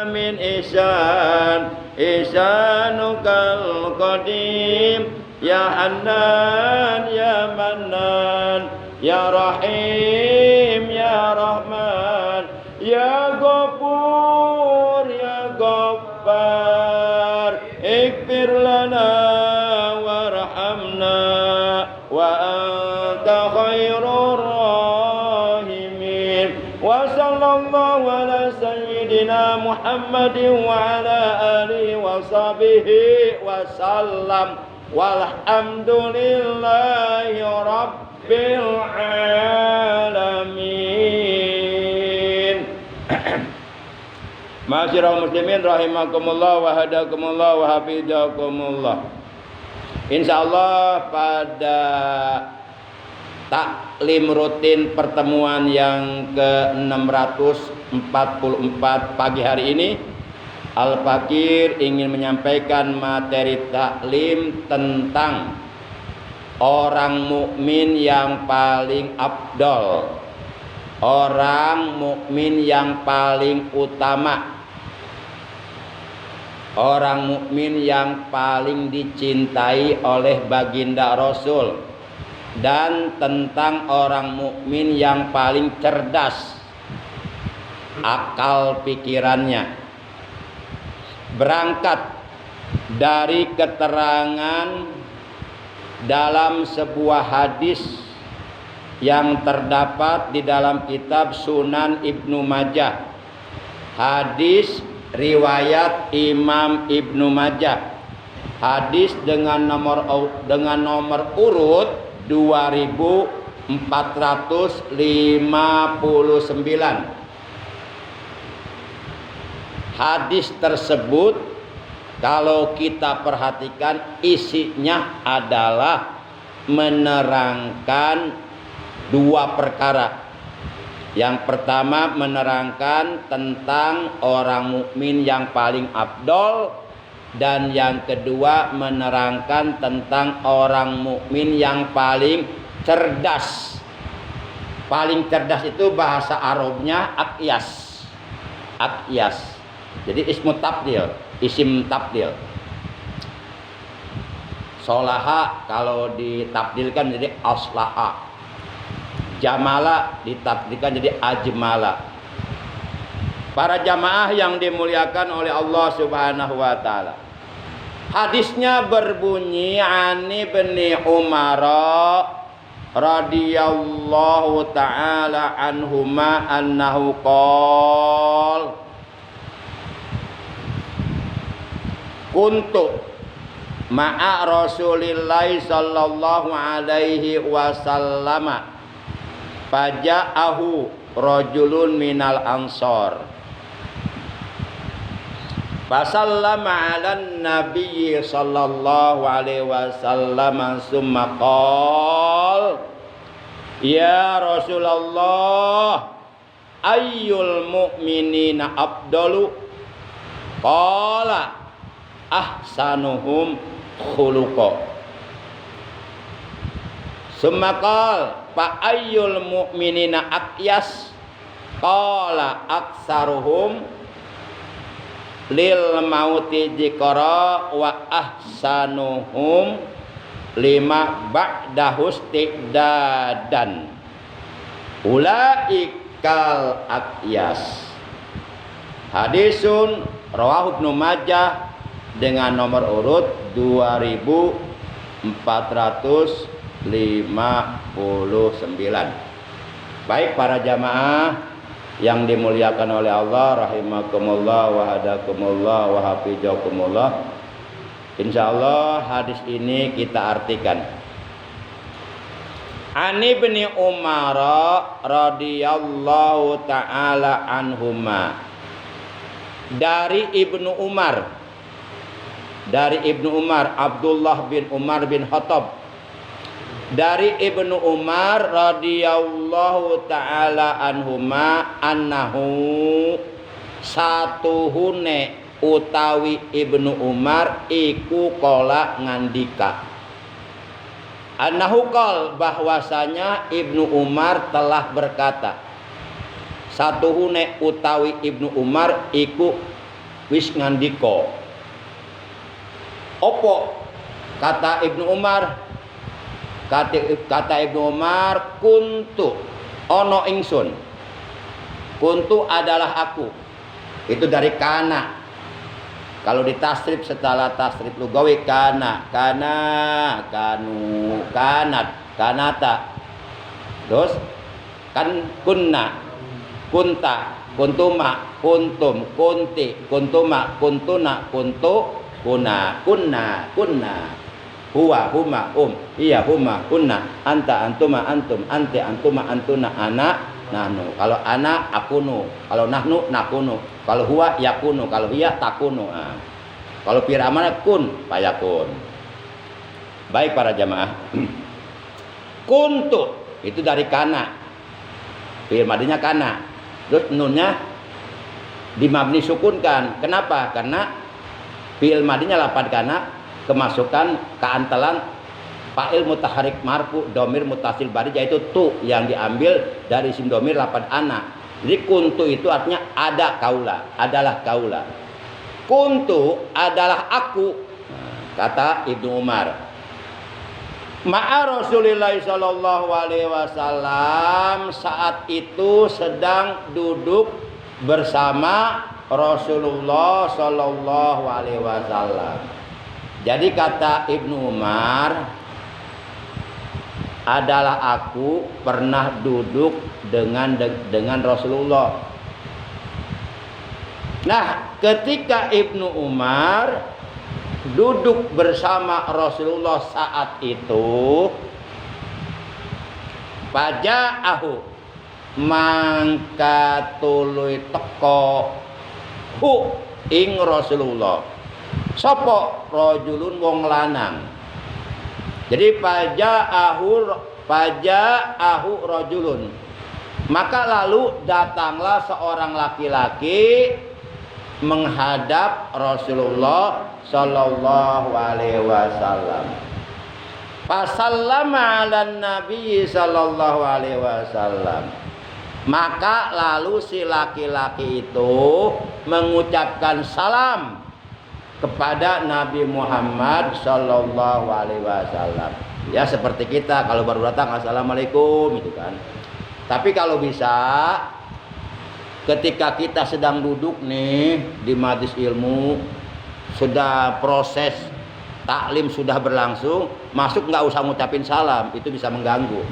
min ihsan ihsanukal qadim ya Hannan ya Mannan ya Rahim ya Rahman ya Ghafur ya Ghaffar ighfir lana warhamna wa anta khairur rahimin wa sallallahu ala sayyidina Muhammadin wa ala alihi wa sahbihi wa sallam walhamdulillahi rabbil alamin. Ma'asyiral muslimin rahimakumullah wa hadakumullah wa hafizakumullah. Insyaallah pada taklim rutin pertemuan yang ke-644 pagi hari ini, Al-Fakir ingin menyampaikan materi taklim tentang orang mukmin yang paling afdal, orang mukmin yang paling utama, orang mukmin yang paling dicintai oleh baginda Rasul, dan tentang orang mukmin yang paling cerdas akal pikirannya. Berangkat dari keterangan dalam sebuah hadis yang terdapat di dalam kitab Sunan Ibnu Majah, hadis riwayat Imam Ibnu Majah, hadis dengan nomor urut 2459. Hadis tersebut kalau kita perhatikan isinya adalah menerangkan dua perkara. Yang pertama menerangkan tentang orang mukmin yang paling afdol, dan yang kedua menerangkan tentang orang mukmin yang paling cerdas. Paling cerdas itu bahasa Arabnya aqyas. Aqyas. Jadi ismu tabdil, isim tabdil. Solaha kalau ditabdilkan jadi aslaha. Jamala ditabdilkan jadi ajmala. Para jamaah yang dimuliakan oleh Allah Subhanahu wa taala. Hadisnya berbunyi Ani bin Umar radhiyallahu taala anhuma annahu qol kuntu ma'a Rasulillahi sallallahu alaihi wasallama faja'ahu rajulun minal ansor fasallama 'alan nabiyyi sallallahu alaihi wasallam summa qala ya Rasulullah ayyul mu'minina afdalu qala ahsanuhum khuluqa summa qala fa ayyul mu'minina aqyas qala aksaruhum lil mauti dzikra wa ahsanuhum lima ba'dahus tidadan ulaikal aqyas. Hadisun rawahu Ibnu Majah dengan nomor urut 2459. Baik para jamaah yang dimuliakan oleh Allah rahimakumullah wa hadakumullah wa hafizakumullah. Insyaallah hadis ini kita artikan. Ani bin Umar radhiyallahu taala anhuma, dari Ibnu Umar, dari Ibnu Umar Abdullah bin Umar bin Khattab, dari Ibnu Umar radhiyallahu taala anhuma annahu satuhune utawi Ibnu Umar iku qala ngandika annahu qol bahwasanya Ibnu Umar telah berkata, satuhune utawi Ibnu Umar iku wis ngandika. Opo kata Ibnu Umar? Kata Ibnu Umar, kuntu ono ingsun. Kuntu adalah aku. Itu dari kana. Kalau ditasrif setelah tasrif lugawi kana, kanu, kanat, kanata. Terus kan kunna, kunta, kuntuma, kuntum, kunti, kuntuma, kuntuna, kuntu, kuna, huwa, huma, iya, huma, kunna, anta, antuma, antum, ante, antuma, antuna, anak, nahnu. Kalau ana, akunu. Kalau nahnu, nakunu. Kalau huwa, yakunu. Kalau hiya, takunu. Nah. Kalau fi'il kun, fayakun. Baik para jamaah. Kuntu itu dari kana. Fi'il madinya kana. Terus nunnya dimabni sukunkan. Kenapa? Karena fi'il madinya lapad kana kemasukan keantalan fa'il mutaharik marfu domir mutasil bari, yaitu tu yang diambil dari isim domir lapad ana. Jadi kuntu itu artinya ada kaula, adalah kaula. Kuntu adalah aku, kata Ibnu Umar. Ma'a Rasulillah sallallahu alaihi wasallam, saat itu sedang duduk bersama Rasulullah sallallahu alaihi wasallam. Jadi kata Ibnu Umar, adalah aku pernah duduk dengan Rasulullah. Nah, ketika Ibnu Umar duduk bersama Rasulullah saat itu, paja'ahu mangka tuluy teko hu ing Rasulullah. Sapa? Rajulun wong lanang. Jadi paja'ahu rajulun. Maka lalu datanglah seorang laki-laki menghadap Rasulullah sallallahu alaihi wasallam. Fasallama 'alan nabi sallallahu alaihi wasallam. Maka lalu si laki-laki itu mengucapkan salam kepada Nabi Muhammad sallallahu alaihi wasallam. Ya seperti kita kalau baru datang assalamualaikum itu kan. Tapi kalau bisa ketika kita sedang duduk nih di majelis ilmu, sudah proses taklim sudah berlangsung, masuk nggak usah ngucapin salam, itu bisa mengganggu.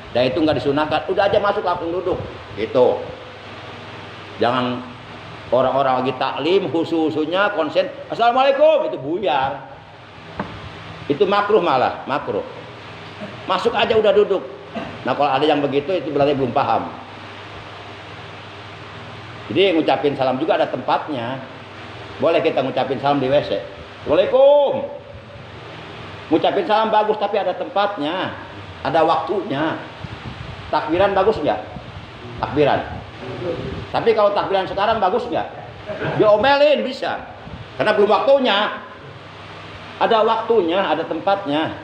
Dan itu nggak disunahkan. Udah aja masuk langsung duduk. Gitu. Jangan orang-orang lagi taklim husu-husunya konsen assalamualaikum, itu buyar. Itu makruh, malah makruh. Masuk aja udah duduk. Nah kalau ada yang begitu itu berarti belum paham. Jadi ngucapin salam juga ada tempatnya. Boleh kita ngucapin salam di WC. Assalamualaikum. Ngucapin salam bagus tapi ada tempatnya, ada waktunya. Takbiran bagus nggak? Takbiran. Tapi kalau takbiran sekarang bagus nggak? Diomelin bisa. Karena belum waktunya. Ada waktunya, ada tempatnya.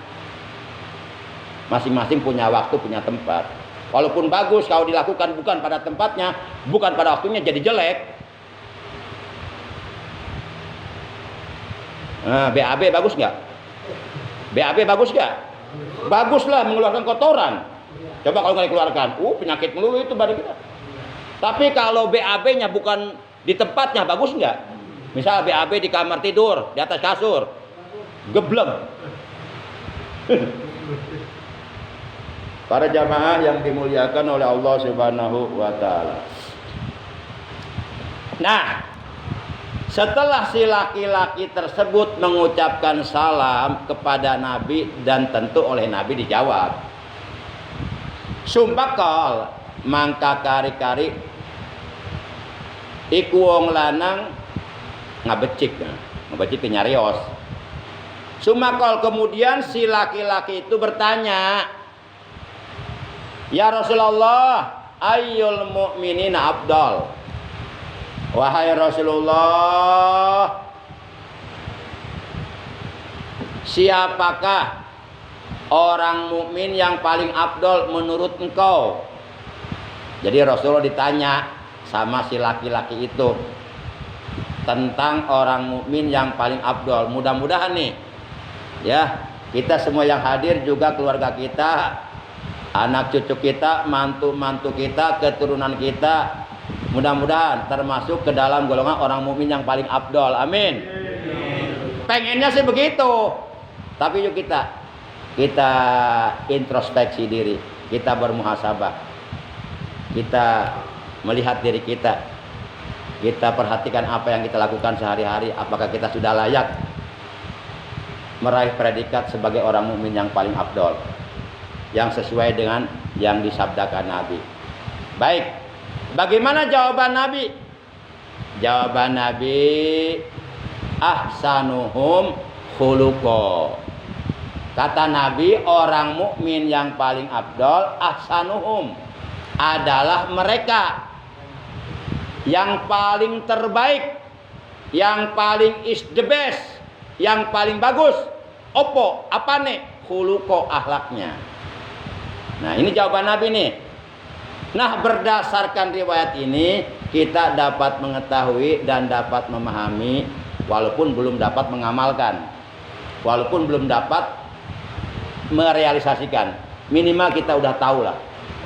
Masing-masing punya waktu, punya tempat. Walaupun bagus kalau dilakukan bukan pada tempatnya, bukan pada waktunya, jadi jelek. Nah, BAB bagus nggak? BAB bagus nggak? Baguslah, mengeluarkan kotoran. Coba kalau nggak dikeluarkan, penyakit melulu itu badan kita. Tapi kalau BAB-nya bukan di tempatnya, bagus nggak? Misal BAB di kamar tidur, di atas kasur, gebleng. Para jamaah yang dimuliakan oleh Allah Subhanahu wa taala. Nah, setelah si laki-laki tersebut mengucapkan salam kepada Nabi dan tentu oleh Nabi dijawab. Sumpakal mangka kari-kari iku wong lanang ngabecik nyarios. Sumakal kemudian si laki-laki itu bertanya, ya Rasulullah, ayyul mu'minina afdal? Wahai Rasulullah, siapakah orang mukmin yang paling afdal menurut engkau? Jadi Rasulullah ditanya sama si laki-laki itu. tentang orang mukmin yang paling afdol. Mudah-mudahan nih ya, kita semua yang hadir juga keluarga kita, anak cucu kita, mantu-mantu kita, keturunan kita, mudah-mudahan termasuk ke dalam golongan orang mukmin yang paling afdol. Amin. Pengennya sih begitu. Tapi yuk kita introspeksi diri, kita bermuhasabah, kita melihat diri kita perhatikan apa yang kita lakukan sehari-hari, apakah kita sudah layak meraih predikat sebagai orang mukmin yang paling afdol, yang sesuai dengan yang disabdakan Nabi. Baik, bagaimana jawaban Nabi? Jawaban Nabi, ahsanuhum khuluqa. Kata Nabi, orang mukmin yang paling afdol, ahsanuhum, adalah mereka yang paling terbaik, yang paling is the best, yang paling bagus. Opo, apa nih? Khuluqa, akhlaknya. Nah, ini jawaban Nabi nih. Nah, berdasarkan riwayat ini kita dapat mengetahui dan dapat memahami, walaupun belum dapat mengamalkan, walaupun belum dapat merealisasikan, minimal kita udah tahu lah.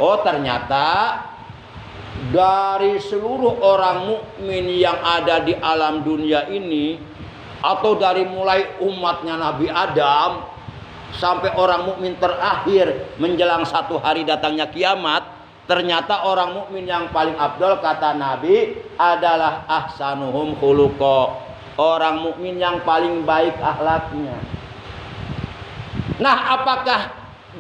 Oh, ternyata dari seluruh orang mukmin yang ada di alam dunia ini, atau dari mulai umatnya Nabi Adam sampai orang mukmin terakhir menjelang satu hari datangnya kiamat, ternyata orang mukmin yang paling afdol kata Nabi adalah ahsanuhum khuluqa, orang mukmin yang paling baik akhlaknya. Nah, apakah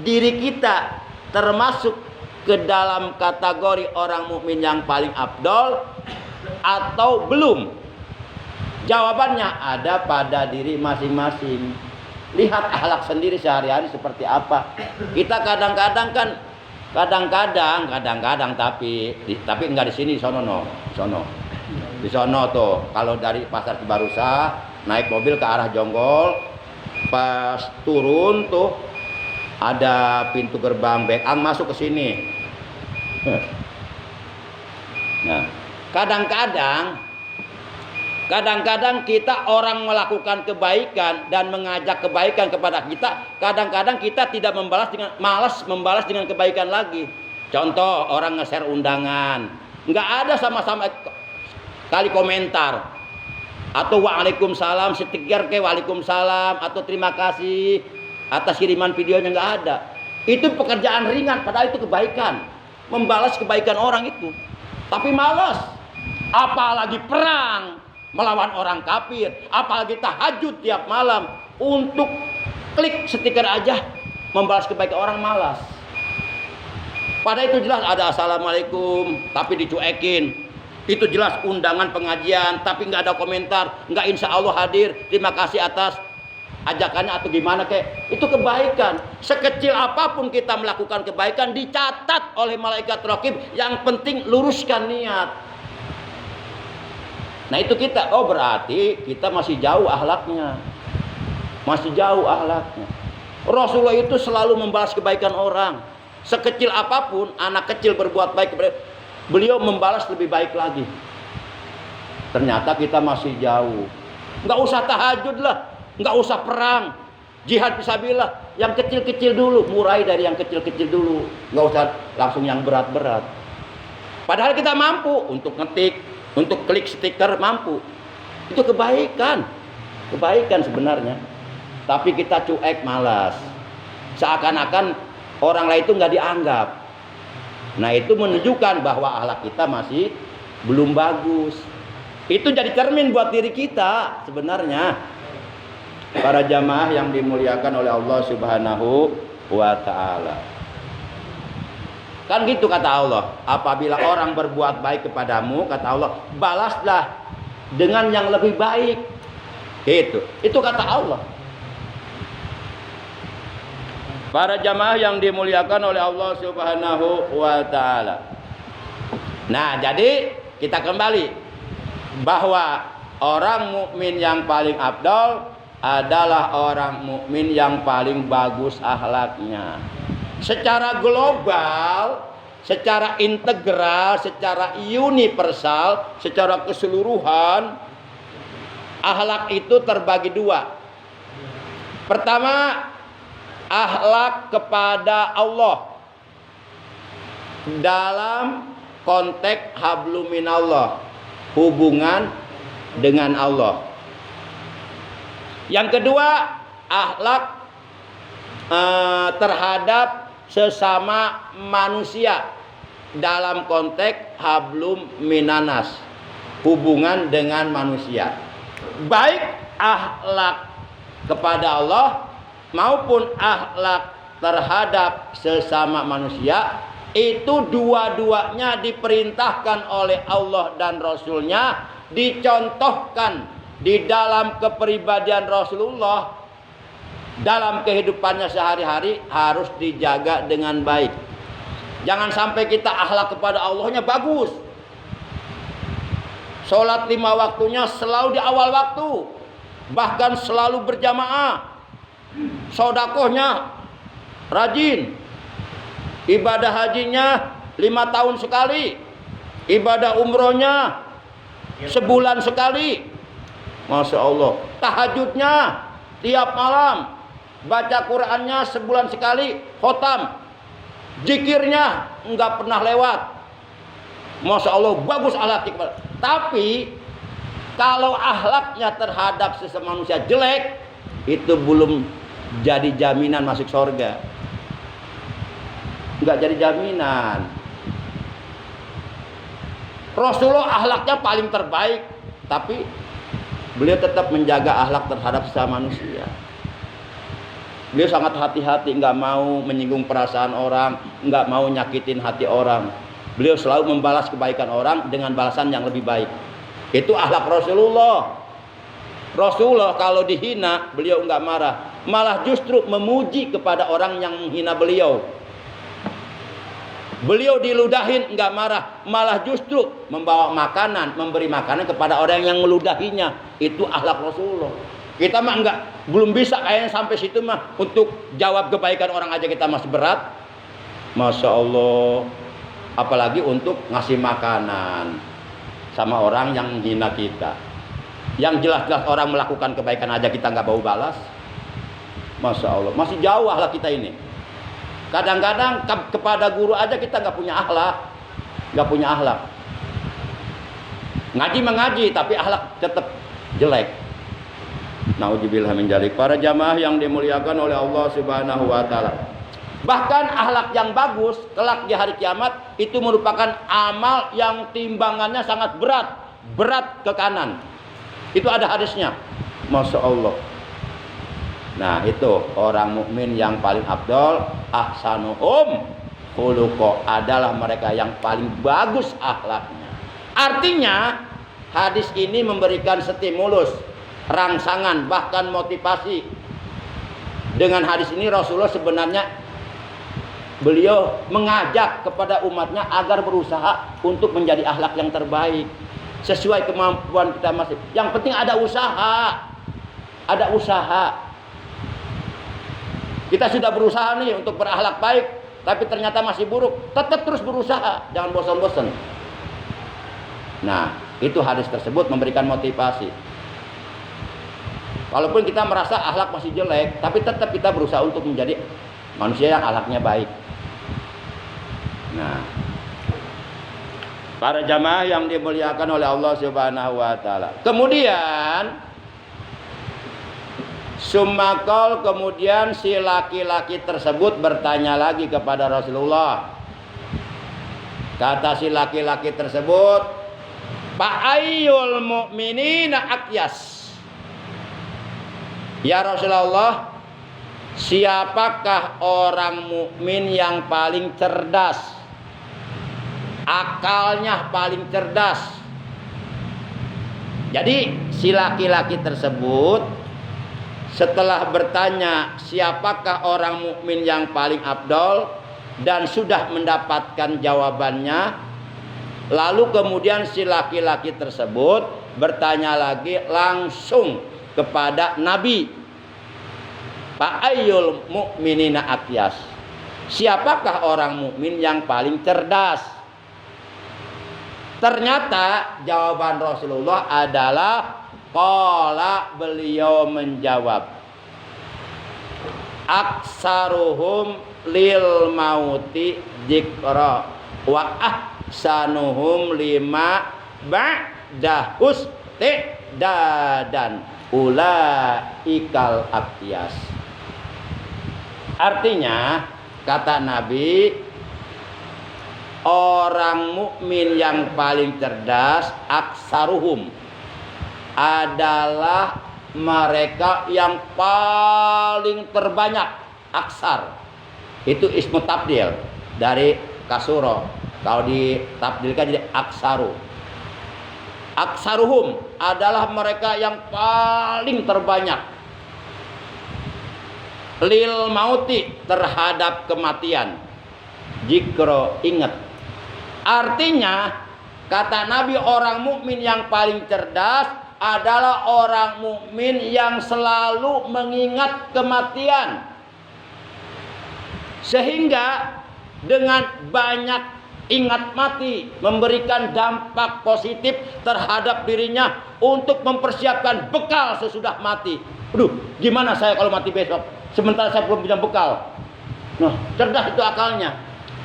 diri kita termasuk ke dalam kategori orang mukmin yang paling afdol atau belum? Jawabannya ada pada diri masing-masing. Lihat akhlak sendiri sehari-hari seperti apa. Kita kadang-kadang tapi enggak di sini, sono. Di sono tuh, kalau dari Pasar Cibarusa naik mobil ke arah Jonggol, pas turun tuh ada pintu gerbang Bekang masuk ke sini. Nah, kadang-kadang kita orang melakukan kebaikan dan mengajak kebaikan kepada kita, kadang-kadang kita tidak malas membalas dengan kebaikan lagi. Contoh, orang nge-share undangan, nggak ada sama-sama kali komentar, atau waalaikumsalam, stiker ke waalaikumsalam, atau terima kasih atas kiriman videonya, nggak ada. Itu pekerjaan ringan, padahal itu kebaikan, membalas kebaikan orang itu. Tapi malas, apalagi perang melawan orang kafir, apalagi tahajud tiap malam untuk klik stiker aja membalas kebaikan orang, malas. Padahal itu jelas ada assalamualaikum tapi dicuekin. Itu jelas undangan pengajian tapi nggak ada komentar, nggak insya Allah hadir, terima kasih atas ajakannya atau gimana kek. Itu kebaikan. Sekecil apapun kita melakukan kebaikan dicatat oleh malaikat raqib. Yang penting luruskan niat. Nah itu kita, oh berarti kita masih jauh akhlaknya. Masih jauh akhlaknya. Rasulullah itu selalu membalas kebaikan orang. Sekecil apapun anak kecil berbuat baik kepada beliau, membalas lebih baik lagi. Ternyata kita masih jauh. Nggak usah tahajud lah, nggak usah perang, jihad fisabilillah, yang kecil-kecil dulu, mulai dari yang kecil-kecil dulu, nggak usah langsung yang berat-berat. Padahal kita mampu untuk ngetik, untuk klik stiker, mampu. Itu kebaikan sebenarnya. Tapi kita cuek, malas, seakan-akan orang lain itu nggak dianggap. Nah itu menunjukkan bahwa akhlak kita masih belum bagus. Itu jadi cermin buat diri kita sebenarnya. Para jamaah yang dimuliakan oleh Allah Subhanahu wa ta'ala. Kan gitu kata Allah, apabila orang berbuat baik kepadamu, kata Allah, balaslah dengan yang lebih baik. Gitu. Itu kata Allah. Para jamaah yang dimuliakan oleh Allah Subhanahu wa ta'ala. Nah, jadi kita kembali bahwa orang mukmin yang paling afdal adalah orang mukmin yang paling bagus akhlaknya. Secara global, secara integral, secara universal, secara keseluruhan, Akhlak itu terbagi dua. Pertama, akhlak kepada Allah dalam konteks habluminallah, hubungan dengan Allah. Yang kedua, akhlak terhadap sesama manusia dalam konteks hablum minanas, hubungan dengan manusia. Baik akhlak kepada Allah maupun akhlak terhadap sesama manusia, itu dua-duanya diperintahkan oleh Allah dan Rasulnya, dicontohkan di dalam kepribadian Rasulullah, dalam kehidupannya sehari-hari harus dijaga dengan baik. Jangan sampai kita akhlak kepada Allahnya bagus, sholat 5 waktunya selalu di awal waktu, bahkan selalu berjamaah, sodakohnya rajin, ibadah hajinya 5 tahun sekali, ibadah umrohnya sebulan sekali, Masya Allah, tahajudnya tiap malam, baca Qurannya sebulan sekali, khotam, zikirnya enggak pernah lewat, Masya Allah, bagus akhlaknya. Tapi kalau akhlaknya terhadap sesama manusia jelek, itu belum jadi jaminan masuk surga. Enggak jadi jaminan. Rasulullah akhlaknya paling terbaik, tapi beliau tetap menjaga akhlak terhadap sesama manusia. Beliau sangat hati-hati, enggak mau menyinggung perasaan orang, enggak mau nyakitin hati orang. Beliau selalu membalas kebaikan orang dengan balasan yang lebih baik. Itu akhlak Rasulullah. Rasulullah kalau dihina, beliau enggak marah, malah justru memuji kepada orang yang menghina beliau. Beliau diludahin enggak marah, malah justru membawa makanan, memberi makanan kepada orang yang meludahinya. Itu akhlak Rasulullah. Kita mah enggak, belum bisa kayaknya sampai situ mah. Untuk jawab kebaikan orang aja kita masih berat. Masya Allah. Apalagi untuk ngasih makanan sama orang yang menghina kita. Yang jelas-jelas orang melakukan kebaikan aja kita nggak mau balas. Masya Allah, masih jauh akhlak kita ini. Kadang-kadang kepada guru aja kita nggak punya akhlak, nggak punya akhlak. Ngaji mengaji tapi akhlak tetap jelek. Nauzubillah min dzalik. Para jamaah yang dimuliakan oleh Allah Subhanahu wa taala. Bahkan akhlak yang bagus kelak di hari kiamat itu merupakan amal yang timbangannya sangat berat, berat ke kanan. Itu ada hadisnya. Masya Allah. Nah, itu orang mukmin yang paling afdal, ahsanuhum khuluqa, adalah mereka yang paling bagus akhlaknya. Artinya hadis ini memberikan stimulus, rangsangan, bahkan motivasi. Dengan hadis ini Rasulullah sebenarnya beliau mengajak kepada umatnya agar berusaha untuk menjadi akhlak yang terbaik sesuai kemampuan kita masing. Yang penting ada usaha. Ada usaha. Kita sudah berusaha nih untuk berakhlak baik, tapi ternyata masih buruk. Tetap terus berusaha, jangan bosan-bosan. Nah, itu hadis tersebut memberikan motivasi. Walaupun kita merasa akhlak masih jelek, tapi tetap kita berusaha untuk menjadi manusia yang akhlaknya baik. Nah, para jamaah yang dimuliakan oleh Allah Subhanahu wa taala. Kemudian Sumakol, kemudian si laki-laki tersebut bertanya lagi kepada Rasulullah. Kata si laki-laki tersebut, "Fa ayyul mu'minina aqyas?" Ya Rasulullah, siapakah orang mukmin yang paling cerdas? Akalnya paling cerdas. Jadi si laki-laki tersebut setelah bertanya siapakah orang mukmin yang paling afdal dan sudah mendapatkan jawabannya, lalu kemudian si laki-laki tersebut bertanya lagi langsung kepada Nabi, "Fa ayyul mu'minina aqyas?" Siapakah orang mukmin yang paling cerdas? Ternyata jawaban Rasulullah adalah Qala, beliau menjawab, aksaruhum lil mauti dzikra wa ahsanuhum lima ba'dahus dadan ulaikal aqyas. Artinya, kata Nabi, orang mukmin yang paling cerdas aksaruhum adalah mereka yang paling terbanyak. Aksar itu ismu tabdil dari kasuro, kalau ditabdilkan jadi aksaru. Aksaruhum adalah mereka yang paling terbanyak lil mauti, terhadap kematian, dzikra, ingat. Artinya, kata Nabi, orang mukmin yang paling cerdas adalah orang mukmin yang selalu mengingat kematian, sehingga dengan banyak ingat mati memberikan dampak positif terhadap dirinya untuk mempersiapkan bekal sesudah mati. Aduh, gimana saya kalau mati besok sementara saya belum punya bekal? Nah, cerdas itu akalnya.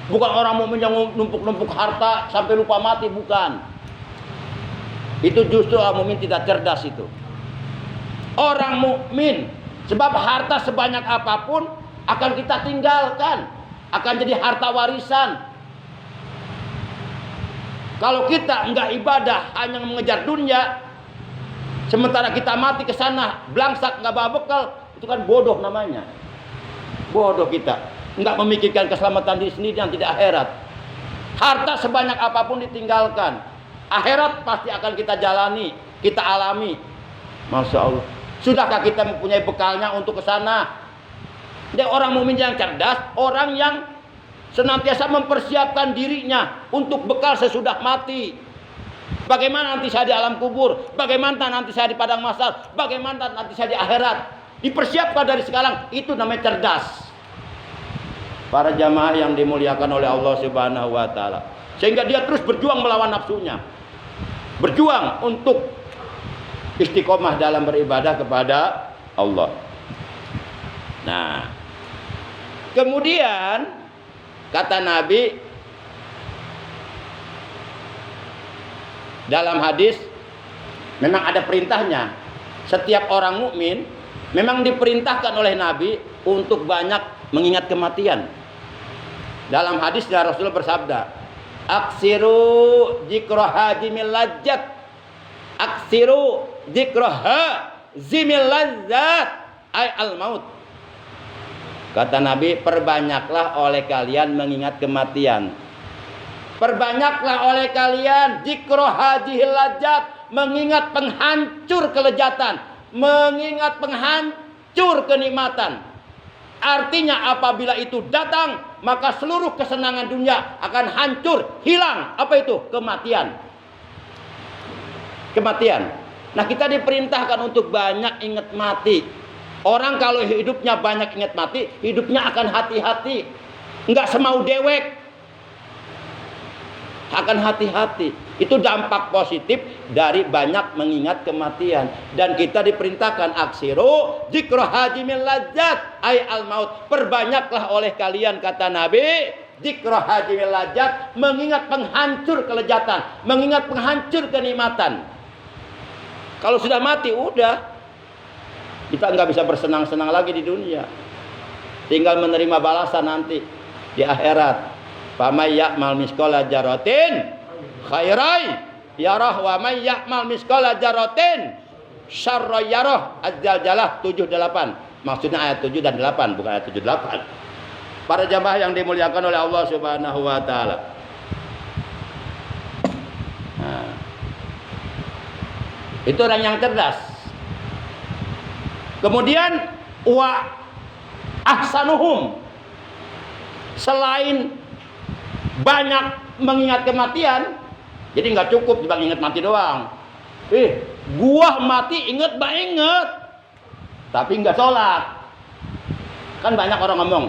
Bukan orang mukmin yang numpuk-numpuk harta sampai lupa mati, bukan. Itu justru orang mukmin tidak cerdas itu. Orang mukmin, sebab harta sebanyak apapun akan kita tinggalkan, akan jadi harta warisan. Kalau kita enggak ibadah, hanya mengejar dunia, sementara kita mati ke sana blangsak, enggak bawa bekal, itu kan bodoh namanya. Bodoh kita, enggak memikirkan keselamatan diri sendiri yang tidak akhirat. Harta sebanyak apapun ditinggalkan, akhirat pasti akan kita jalani, kita alami. Masya Allah. Sudahkah kita mempunyai bekalnya untuk ke sana? Dia orang mukmin yang cerdas, orang yang senantiasa mempersiapkan dirinya untuk bekal sesudah mati. Bagaimana nanti saya di alam kubur? Bagaimana nanti saya di padang mahsyar? Bagaimana nanti saya di akhirat? Dipersiapkan dari sekarang, itu namanya cerdas. Para jamaah yang dimuliakan oleh Allah Subhanahu wa taala. Sehingga dia terus berjuang melawan nafsunya. Berjuang untuk istiqomah dalam beribadah kepada Allah. Nah, kemudian kata Nabi dalam hadis, memang ada perintahnya. Setiap orang mukmin memang diperintahkan oleh Nabi untuk banyak mengingat kematian. Dalam hadis Rasulullah bersabda, aksiru dzikra hajimil ladzat, aksiru dzikra hajimil ladzat ay al maut. Kata Nabi, perbanyaklah oleh kalian mengingat kematian. Perbanyaklah oleh kalian dzikra hajihil ladzat, mengingat penghancur kelezatan, mengingat penghancur kenikmatan. Artinya apabila itu datang, maka seluruh kesenangan dunia akan hancur, hilang. Apa itu? Kematian. Kematian. Nah, kita diperintahkan untuk banyak ingat mati. Orang kalau hidupnya banyak ingat mati, hidupnya akan hati-hati. Enggak semau dewek. Akan hati-hati. Itu dampak positif dari banyak mengingat kematian. Dan kita diperintahkan aksiru dzikra hajimil ladzat ay al maut. Perbanyaklah oleh kalian, kata Nabi, dzikra hajimil ladzat, mengingat penghancur kelezatan, mengingat penghancur kenikmatan. Kalau sudah mati, udah. Kita nggak bisa bersenang-senang lagi di dunia. Tinggal menerima balasan nanti di akhirat. Famay ya'mal misqala dzarratin khairai yarah wa may ya'mal misqala dzarratin syarra yarah. Az-Zalzalah 7:8. Maksudnya ayat 7 dan 8, bukan ayat 7-8. Para jamaah yang dimuliakan oleh Allah Subhanahu wa taala. Nah, itu orang yang cerdas. Kemudian wa ahsanuhum, selain banyak mengingat kematian, jadi nggak cukup cuma ingat mati doang. Gua mati inget tapi nggak sholat. Kan banyak orang ngomong,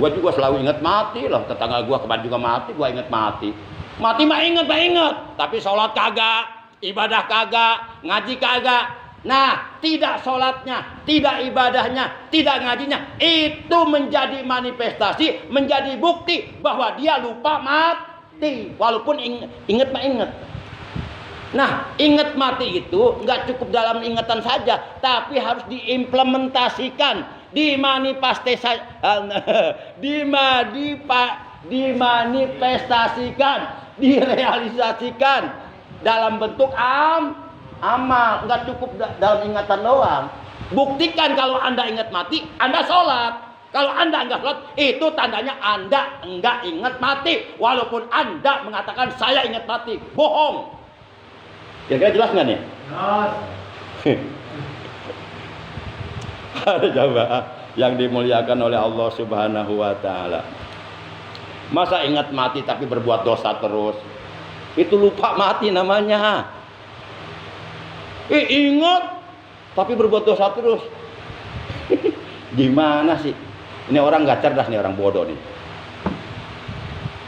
gua juga selalu ingat mati loh, tetangga gua kemarin juga mati, gua ingat mati. Mati mah inget, tapi sholat kagak. ibadah kagak, ngaji kagak. Nah, tidak sholatnya, tidak ibadahnya, tidak ngajinya, itu menjadi manifestasi, menjadi bukti bahwa dia lupa mati. Walaupun ingat mah ingat. Nah, ingat mati itu nggak cukup dalam ingatan saja, tapi harus diimplementasikan, dimanifestasikan, direalisasikan dalam bentuk amal. Nggak cukup dalam ingatan doang. Buktikan kalau Anda ingat mati, Anda sholat. Kalau Anda enggak sholat, itu tandanya Anda enggak ingat mati. Walaupun Anda mengatakan saya ingat mati, bohong. Kira-kira jelas nggak nih? Ada jamaah yang dimuliakan oleh Allah Subhanahu wa taala. Masa ingat mati tapi berbuat dosa terus? Itu lupa mati namanya. Ingat tapi berbuat dosa terus. Gimana sih? Ini orang nggak cerdas nih, orang bodoh nih.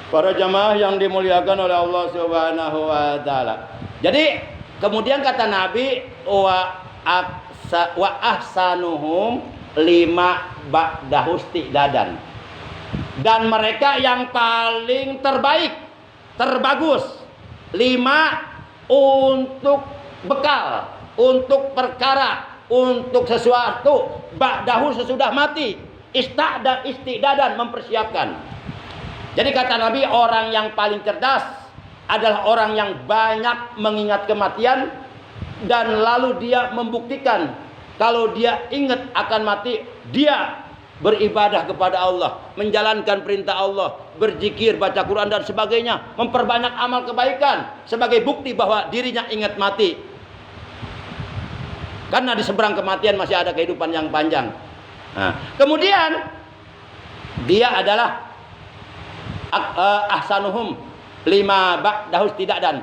Para jamaah yang dimuliakan oleh Allah Subhanahu wa taala. Jadi kemudian kata Nabi wa ahsanuhum lima ba'dahu isti'dadan. Dan mereka yang paling terbaik, terbagus, 5 untuk bekal, untuk perkara, untuk sesuatu ba'dahu sesudah mati, isti'dadan mempersiapkan. Jadi kata Nabi, orang yang paling cerdas adalah orang yang banyak mengingat kematian dan lalu dia membuktikan kalau dia ingat akan mati, dia beribadah kepada Allah, menjalankan perintah Allah, berzikir, baca Quran dan sebagainya, memperbanyak amal kebaikan sebagai bukti bahwa dirinya ingat mati. Karena di seberang kematian masih ada kehidupan yang panjang. Nah, kemudian dia adalah ahsanuhum 5 ba'dahu isti'dadan.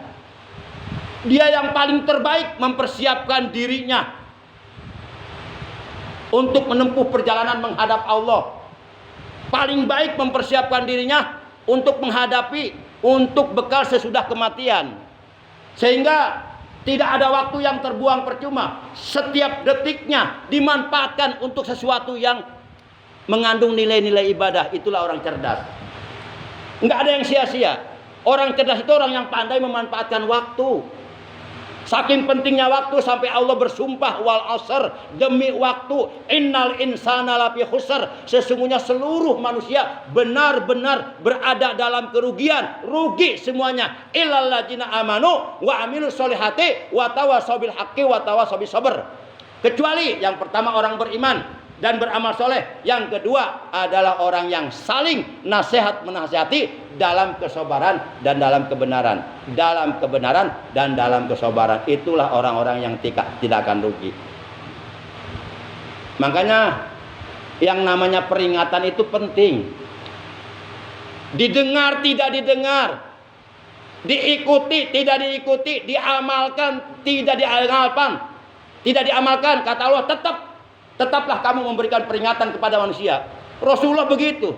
Dia yang paling terbaik mempersiapkan dirinya untuk menempuh perjalanan menghadap Allah. Paling baik mempersiapkan dirinya untuk menghadapi, untuk bekal sesudah kematian. Sehingga tidak ada waktu yang terbuang percuma. Setiap detiknya dimanfaatkan untuk sesuatu yang mengandung nilai-nilai ibadah. Itulah orang cerdas. Enggak ada yang sia-sia. Orang cerdas itu orang yang pandai memanfaatkan waktu. Saking pentingnya waktu sampai Allah bersumpah wal asr, demi waktu, innal insana lafi khusr, sesungguhnya seluruh manusia benar-benar berada dalam kerugian, rugi semuanya, illal ladzina amanu wa amilus solihati wa tawasaw bil haqqi wa tawasaw bis sabr. Kecuali yang pertama orang beriman dan beramal soleh, yang kedua adalah orang yang saling nasihat menasihati dalam kesabaran dan dalam kebenaran, dalam kebenaran dan dalam kesabaran. Itulah orang-orang yang tidak akan rugi. Makanya yang namanya peringatan itu penting. Didengar tidak didengar, diikuti tidak diikuti, diamalkan tidak diamalkan, kata Allah tetaplah kamu memberikan peringatan kepada manusia. Rasulullah begitu.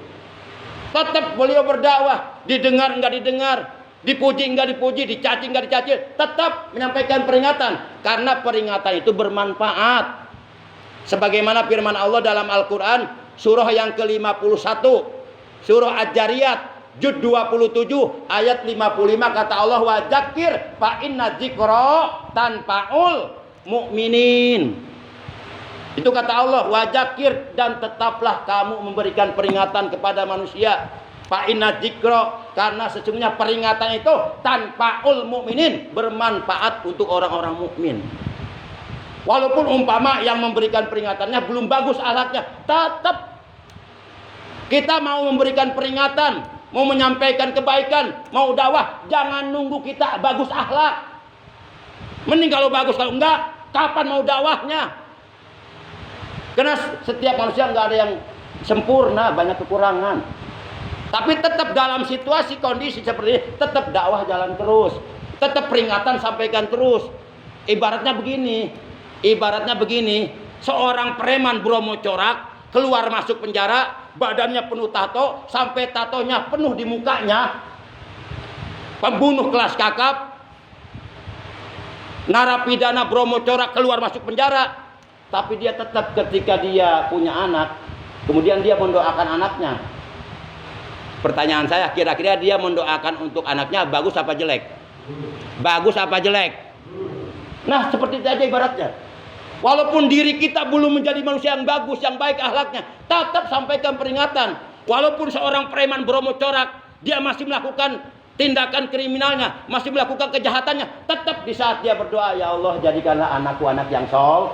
Tetap beliau berdakwah, didengar enggak didengar, dipuji enggak dipuji, dicaci enggak dicaci, tetap menyampaikan peringatan karena peringatan itu bermanfaat. Sebagaimana firman Allah dalam Al-Qur'an surah yang ke-51, surah Ad-Dzariyat juz 27 ayat 55, kata Allah, wa dzakir fa inna dzikra tanfa'ul mu'minin. Itu kata Allah, wadzakir, dan tetaplah kamu memberikan peringatan kepada manusia. Fa inna dzikra, karena sesungguhnya peringatan itu tanfa'ul mukminin, bermanfaat untuk orang-orang mukmin. Walaupun umpama yang memberikan peringatannya belum bagus akhlaknya, tetap kita mau memberikan peringatan, mau menyampaikan kebaikan, mau dakwah, jangan nunggu kita bagus akhlak. Mending kalau bagus, kalau enggak, kapan mau dakwahnya? Karena setiap manusia nggak ada yang sempurna, banyak kekurangan. Tapi tetap dalam situasi kondisi seperti ini, tetap dakwah jalan terus, tetap peringatan sampaikan terus. Ibaratnya begini, seorang preman Bromo Corak keluar masuk penjara, badannya penuh tato, sampai tatonya penuh di mukanya, pembunuh kelas kakap. narapidana Bromo Corak keluar masuk penjara, tapi dia tetap ketika dia punya anak, kemudian dia mendoakan anaknya. Pertanyaan saya, kira-kira dia mendoakan untuk anaknya bagus apa jelek? Bagus apa jelek? Nah, seperti itu aja ibaratnya. Walaupun diri kita belum menjadi manusia yang bagus, yang baik akhlaknya, tetap sampaikan peringatan. Walaupun seorang preman Bromo Corak, dia masih melakukan tindakan kriminalnya, masih melakukan kejahatannya, tetap di saat dia berdoa, ya Allah jadikanlah anakku anak yang soleh.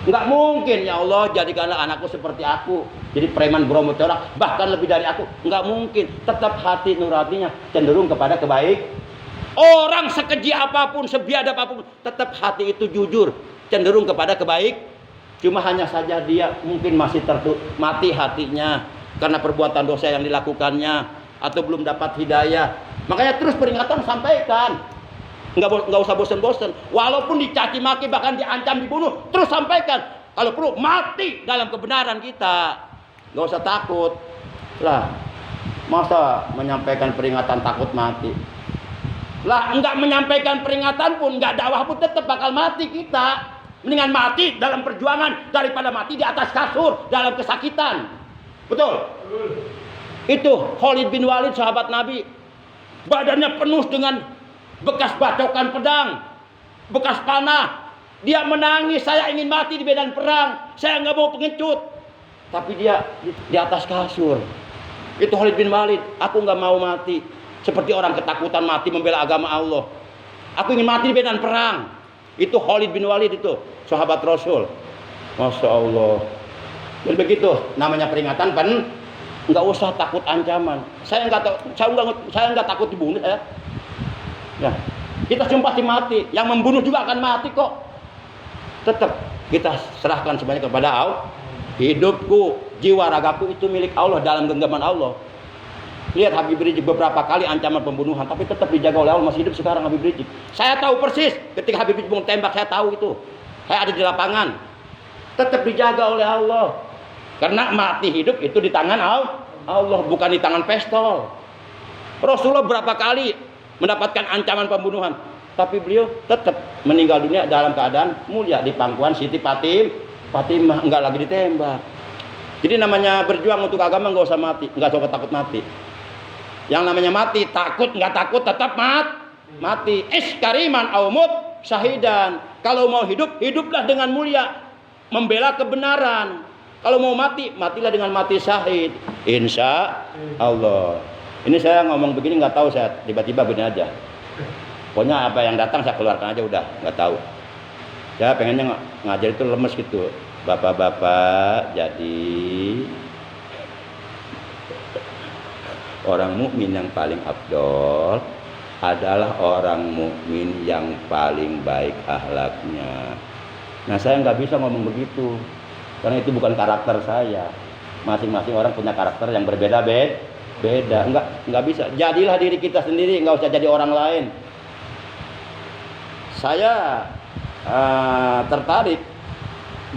Enggak mungkin, ya Allah jadikanlah anakku seperti aku, jadi preman Bromo Corak, bahkan lebih dari aku. Enggak mungkin. Tetap hati nuraninya cenderung kepada kebaikan. Orang sekeji apapun, sebiadab apapun, tetap hati itu jujur, cenderung kepada kebaikan. Cuma hanya saja dia mungkin masih mati hatinya karena perbuatan dosa yang dilakukannya, atau belum dapat hidayah. Makanya terus peringatan sampaikan. Nggak usah bosan-bosan. Walaupun dicaci maki, bahkan diancam dibunuh, terus sampaikan. Kalau perlu mati dalam kebenaran kita. Nggak usah takut. Lah, masa menyampaikan peringatan takut mati? Lah, nggak menyampaikan peringatan pun, nggak dakwah pun, tetap bakal mati kita. Mendingan mati dalam perjuangan daripada mati di atas kasur dalam kesakitan. Betul? Itu Khalid bin Walid, sahabat Nabi. Badannya penuh dengan bekas bacokan pedang, bekas panah. Dia menangis, saya ingin mati di medan perang, saya nggak mau pengecut. Tapi dia di atas kasur. Itu Khalid bin Walid. Aku nggak mau mati seperti orang ketakutan mati membela agama Allah. Aku ingin mati di medan perang. Itu Khalid bin Walid, itu sahabat Rasul. Masya Allah. Jadi begitu namanya peringatan, nggak usah takut ancaman. Saya nggak takut dibunuh ya. Ya, kita cuma pasti mati. Yang membunuh juga akan mati kok. Tetap kita serahkan semuanya kepada Allah. Hidupku, jiwa ragaku itu milik Allah, dalam genggaman Allah. Lihat Habib Rizik beberapa kali ancaman pembunuhan, tapi tetap dijaga oleh Allah. Masih hidup sekarang Habib Rizik. Saya tahu persis ketika Habib Rizik mau tembak, saya tahu itu. Saya ada di lapangan. Tetap dijaga oleh Allah. Karena mati hidup itu di tangan Allah, bukan di tangan pistol. Rasulullah berapa kali mendapatkan ancaman pembunuhan, tapi beliau tetap meninggal dunia dalam keadaan mulia di pangkuan Siti Fatimah, enggak lagi ditembak. Jadi namanya berjuang untuk agama nggak usah mati, nggak usah takut mati. Yang namanya mati, takut nggak takut, tetap mati. Kariman aumut syahidan. Kalau mau hidup, hiduplah dengan mulia, membela kebenaran. Kalau mau mati, matilah dengan mati syahid. Insya Allah. Ini saya ngomong begini nggak tahu, saya tiba-tiba begini aja. Pokoknya apa yang datang saya keluarkan aja udah, nggak tahu. Saya pengennya ngajar itu lemes gitu. Bapak-bapak jadi orang mukmin yang paling afdol adalah orang mukmin yang paling baik akhlaknya. Nah, saya nggak bisa ngomong begitu karena itu bukan karakter saya. Masing-masing orang punya karakter yang berbeda-beda. Nggak bisa. Jadilah diri kita sendiri, nggak usah jadi orang lain. Saya tertarik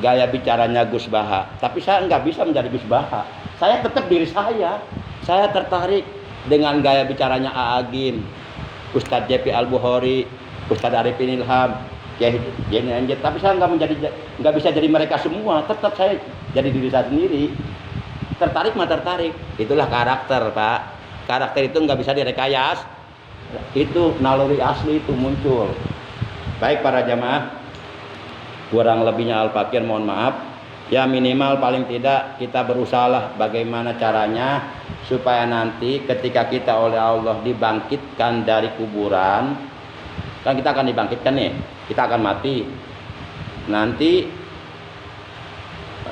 gaya bicaranya Gus Baha, tapi saya nggak bisa menjadi Gus Baha. Saya tetap diri saya. Saya tertarik dengan gaya bicaranya Agim, Ustadz JP Al-Bukhari, Ustadz Arifin Ilham, Kiai Jeni Anjet. Tapi saya nggak bisa jadi mereka semua. Tetap saya jadi diri saya sendiri. Tertarik mah tertarik. Itulah karakter, Pak. Karakter itu nggak bisa direkayas. Itu naluri asli itu muncul. Baik para jamaah, kurang lebihnya Al-Fakir mohon maaf. Ya minimal paling tidak kita berusahalah bagaimana caranya supaya nanti ketika kita oleh Allah dibangkitkan dari kuburan, kan kita akan dibangkitkan nih, kita akan mati. Nanti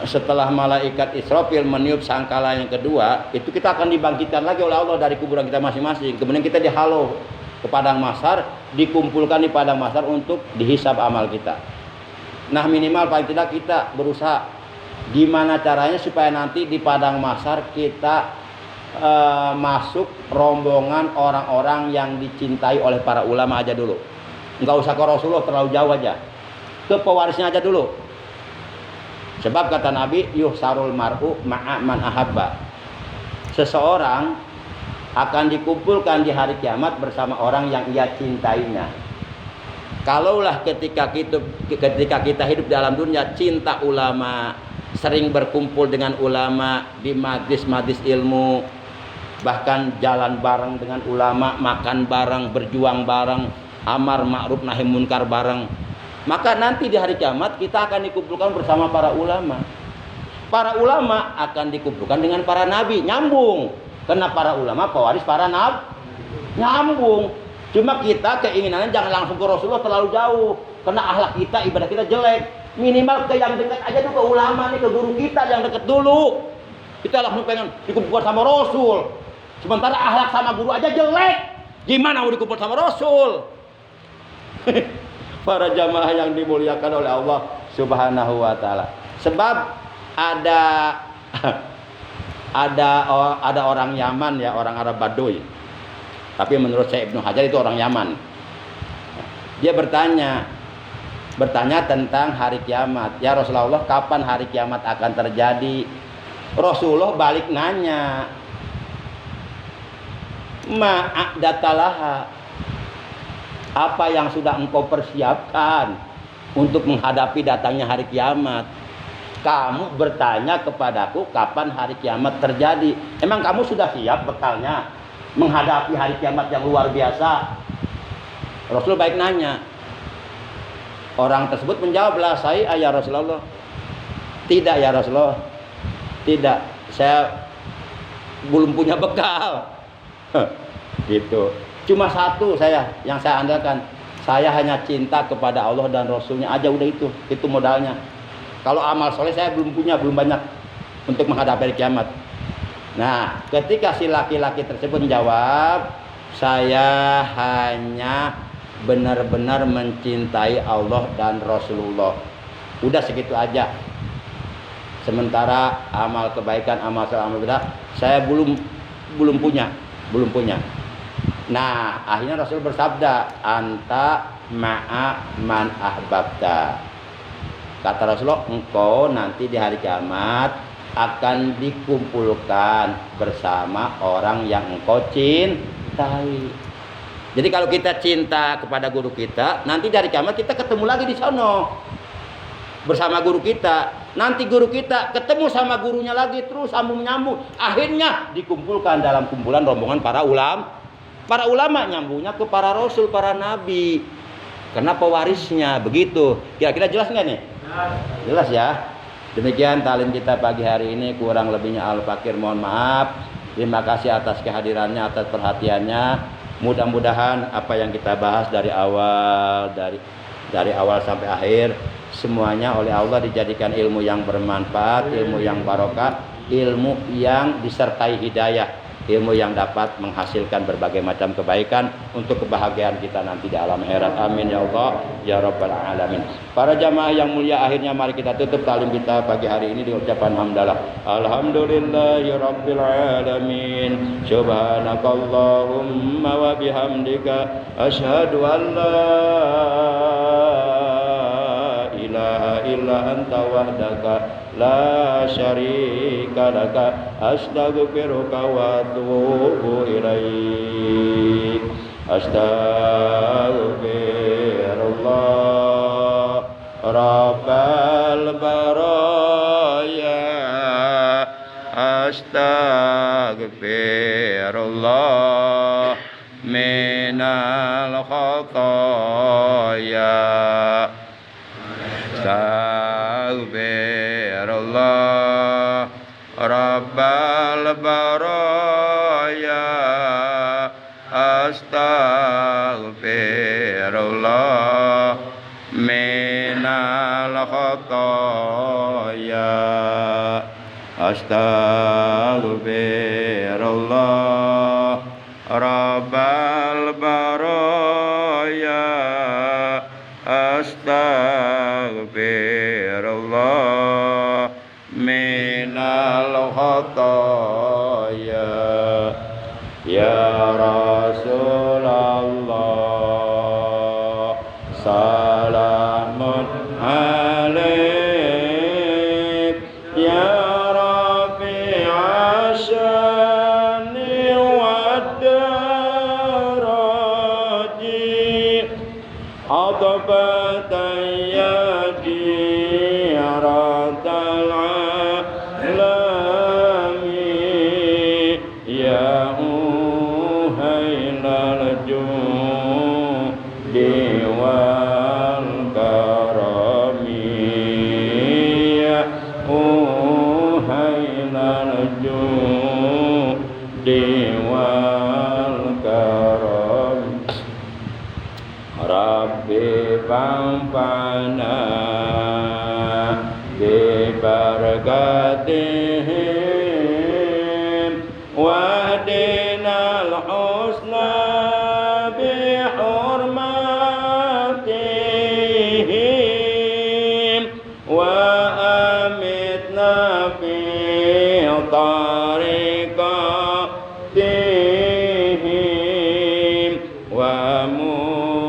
setelah malaikat Israfil meniup sangkala yang kedua, itu kita akan dibangkitkan lagi oleh Allah dari kuburan kita masing-masing. Kemudian kita dihalau ke padang mahsyar, dikumpulkan di padang mahsyar untuk dihisab amal kita. Nah minimal paling tidak kita berusaha gimana caranya supaya nanti di padang mahsyar kita masuk rombongan orang-orang yang dicintai oleh para ulama aja dulu. Nggak usah ke Rasulullah, terlalu jauh aja. Ke pewarisnya aja dulu. Sebab kata Nabi, yuhsarul mar'u ma'a man ahabba. Seseorang akan dikumpulkan di hari kiamat bersama orang yang ia cintainya. Kalaulah ketika kita hidup di alam dunia cinta ulama, sering berkumpul dengan ulama di majlis-majlis ilmu, bahkan jalan bareng dengan ulama, makan bareng, berjuang bareng, amar ma'ruf nahi munkar bareng, maka nanti di hari kiamat kita akan dikumpulkan bersama para ulama. Para ulama akan dikumpulkan dengan para nabi, nyambung. Karena para ulama pewaris para nabi, nyambung. Cuma kita keinginannya jangan langsung ke Rasulullah terlalu jauh, karena akhlak kita, ibadah kita jelek. Minimal ke yang dekat aja dulu, ke ulama nih, ke guru kita yang dekat dulu. Kita langsung pengen dikumpulkan sama Rasul, sementara akhlak sama guru aja jelek. Gimana mau dikumpul sama Rasul? Para jamaah yang dimuliakan oleh Allah Subhanahu wa taala. Sebab ada orang Yaman ya, orang Arab Baduy. Tapi menurut saya Ibnu Hajar itu orang Yaman. Dia bertanya tentang hari kiamat. Ya Rasulullah, kapan hari kiamat akan terjadi? Rasulullah balik nanya, ma'adatalaha, apa yang sudah engkau persiapkan untuk menghadapi datangnya hari kiamat? Kamu bertanya kepadaku kapan hari kiamat terjadi. Emang kamu sudah siap bekalnya menghadapi hari kiamat yang luar biasa? Rasul baik nanya. Orang tersebut menjawablah, saya ya Rasulullah, tidak ya Rasulullah, tidak, saya belum punya bekal. Gitu. Cuma satu yang saya andalkan, saya hanya cinta kepada Allah dan Rasulnya aja, udah itu modalnya. Kalau amal soleh saya belum punya, belum banyak untuk menghadapi hari kiamat. Nah, ketika si laki-laki tersebut menjawab, saya hanya benar-benar mencintai Allah dan Rasulullah. Udah segitu aja. Sementara amal kebaikan, amal soleh, amal bidah, saya belum punya. Nah, akhirnya Rasul bersabda, anta ma'a man ahbabta. Kata Rasulullah, engkau nanti di hari kiamat akan dikumpulkan bersama orang yang engkau cintai. Jadi kalau kita cinta kepada guru kita, nanti dari kiamat kita ketemu lagi di sana bersama guru kita. Nanti guru kita ketemu sama gurunya lagi, terus sambung nyambung. Akhirnya dikumpulkan dalam kumpulan rombongan para ulama. Para ulama nyambungnya ke para rasul, para nabi. Karena pewarisnya begitu. Kira-kira jelas nggak nih? Jelas ya. Demikian talim kita pagi hari ini, kurang lebihnya Al-Fakir mohon maaf. Terima kasih atas kehadirannya, atas perhatiannya. Mudah-mudahan apa yang kita bahas dari awal sampai akhir semuanya oleh Allah dijadikan ilmu yang bermanfaat, ilmu yang barokah, ilmu yang disertai hidayah, ilmu yang dapat menghasilkan berbagai macam kebaikan untuk kebahagiaan kita nanti di alam akhirat. Amin ya Allah ya rabbal alamin. Para jamaah yang mulia, akhirnya mari kita tutup talim kita pagi hari ini dengan ucapan hamdalah. Alhamdulillahi rabbil alamin. Subhanakallahumma wa bihamdika asyhadu an la ilaha illa anta wahdaka la syarika laka astaghfiruka wa atubu ilaik. Astaghfirullah rabbal baraya, astaghfirullah minal khataya, astaghfirullah rabbal baraya, astaghfirullah minal khataya, astaghfirullah rabbal baraya, astaghfirullah minal khataya. Ya Rasulullah salamun alaik, ya Rafi'ash syani wad daraji, adab ببركاتهم واهدنا الحسنى بحرماتهم وأمتنا في طريقتهم ومعافاتهم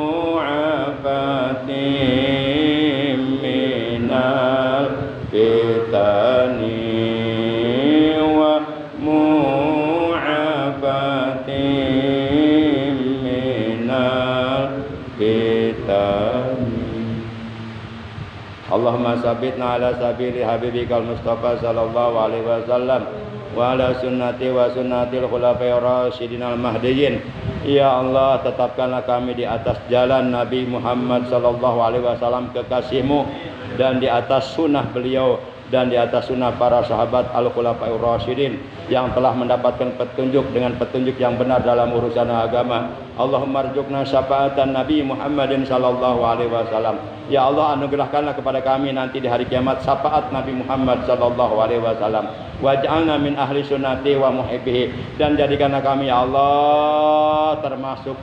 من الفتن ومعافاتهم من الفتن. Allahumma sabitna ala sabili habibikal Mustafa sallallahu alaihi wasallam wa ala sunnati wa sunnatil khulafai rasyidin al mahdiyyin. Ya Allah, tetapkanlah kami di atas jalan Nabi Muhammad sallallahu alaihi wasallam kekasihmu, dan di atas sunnah beliau, dan di atas sunnah para sahabat al-khulafai rasyidin yang telah mendapatkan petunjuk dengan petunjuk yang benar dalam urusan agama. Allahumma arzuqna syafaatan Nabi Muhammadin sallallahu alaihi wasallam. Ya Allah, anugerahkanlah kepada kami nanti di hari kiamat syafaat Nabi Muhammad sallallahu alaihi wasallam. Waj'alna min ahli sunnati wa muhibbihi, dan jadikanlah kami ya Allah termasuk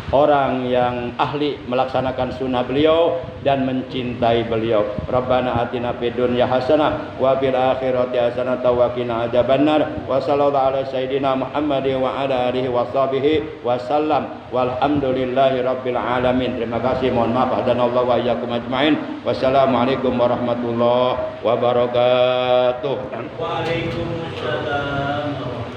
orang yang ahli melaksanakan sunnah beliau dan mencintai beliau. Rabbana atina fid dunya hasanah wa fil akhirati hasanah wa qina adzabannar. Wa sallallahu ala sayyidina Muhammadin wa ala alihi wa sahbihi wasallam. Walhamdulillahi rabbil alamin. Terima kasih, mohon maaf, hadanallahu wa iyyakum ajmain. Wassalamualaikum warahmatullahi wabarakatuh. Waalaikumsalam.